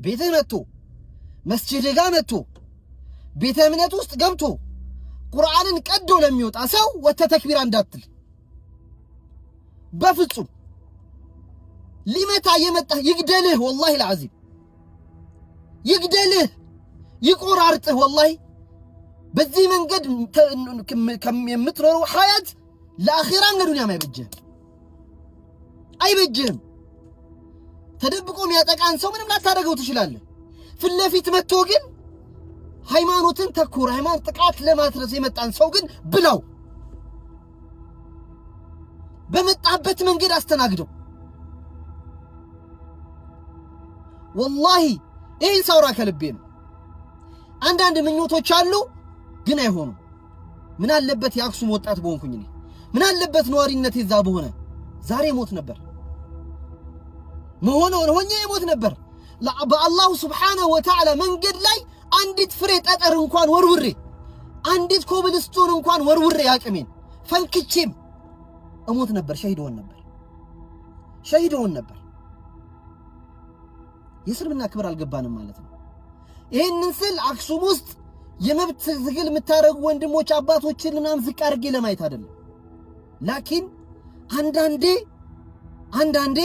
ቤተ መጥቶ መስጂድ ጋር መጥቶ ቤተ እምነት ውስጥ ገብቶ ቁርአንን ቀዶ ለሚወጣ ሰው ወተ ተክቢራ እንዳትል በፍጹም ሊመታ የመጣ ይግደልህ والله العظيم ይግደልህ ይቆራርጥህ والله በዚህ መንገድ የምትኖረው ሐያት ለአኺራ ለዱንያ አይበጅህም ተደብቆ የሚያጠቃን ሰው ምንም ላታደርገው ትችላለህ ፍለፊት መጥቶ ግን ሃይማኖትን ተኩር ሃይማኖት ጥቃት ለማድረስ የመጣን ሰው ግን ብለው በመጣበት መንገድ አስተናግደው والله ይሄን ሰውራ ከልቤ ነው አንዳንድ ምኞቶች አሉ ግን አይሆኑ ምን አለበት ያክሱም ወጣት በሆንኩኝ እኔ ምን አለበት ነዋሪነት ይዛ በሆነ ዛሬ ሞት ነበር መሆነው ሆኜ ሞት ነበር በአላህ Subhanahu Wa Ta'ala መንገድ ላይ አንዲት ፍሬ ጠጠር እንኳን ወርውሬ አንዲት ኮብልስቶን እንኳን ወርውሬ ያቅሜን ፈንክቼም እሞት ነበር ሸሂድ ሆን ነበር የእስልምና ክብር አልገባንም ማለት ነው ይሄንን ስል አክሱም ውስጥ የመብት ትግል የምታረጉ ወንድሞች አባቶችን ምናምን ዝቅ አድርጌ ለማየት አይደለም ላኪን አንዳንዴ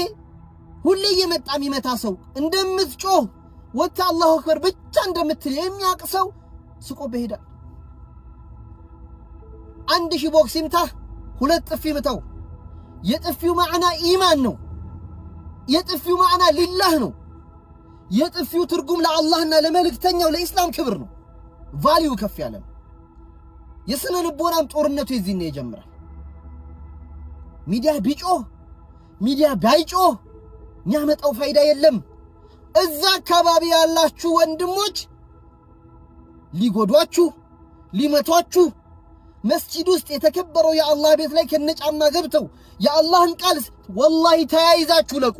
ሁሌ የመጣ የሚመታ ሰው እንደምትጮህ ወታ አላሁ አክበር ብቻ እንደምትል የሚያቅ ሰው ስቆ በሄዳል አንድ ሺህ ቦክስ ይምታ ሁለት ጥፊ ምታው የጥፊው ማዕና ኢማን ነው የጥፊው ማዕና ሊላህ ነው የጥፊው ትርጉም ለአላህና ለመልእክተኛው ለኢስላም ክብር ነው ቫልዩ ከፍ ያለ የስነ ልቦናም ጦርነቱ እዚህ ነው ይጀምራል ሚዲያ ቢጮህ ሚዲያ ባይጮህ የሚያመጣው ፋይዳ የለም እዛ አካባቢ ያላችሁ ወንድሞች ሊጎዷችሁ ሊመቷችሁ መስጂድ ውስጥ የተከበረው የአላህ ቤት ላይ ከነጫማ ገብተው የአላህን ቃል والله ተያይዛችሁ ለቁ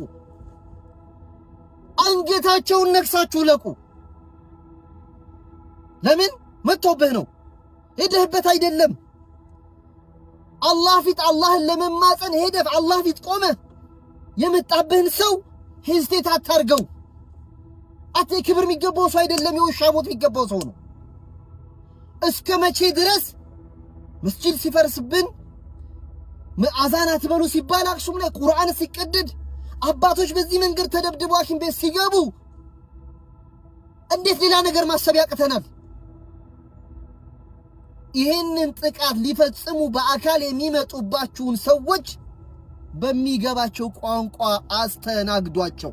አንገታቸውን ነክሳችሁ ለቁ ለምን መጥቶብህ ነው ሄደህበት አይደለም አላህ ፊት አላህን ለመማፀን ሄደህ አላህ ፊት ቆመ የመጣብህን ሰው ሄስቴት አታርገው አቴ ክብር የሚገባው ሰው አይደለም የውሻ ሞት የሚገባው ሰው ነው እስከ መቼ ድረስ መስጂድ ሲፈርስብን አዛናት በሉ ሲባል አክሱም ላይ ቁርአን ሲቀደድ አባቶች በዚህ መንገድ ተደብድበው ሐኪም ቤት ሲገቡ እንዴት ሌላ ነገር ማሰብ ያቅተናል ይሄንን ጥቃት ሊፈጽሙ በአካል የሚመጡባችሁን ሰዎች በሚገባቸው ቋንቋ አስተናግዷቸው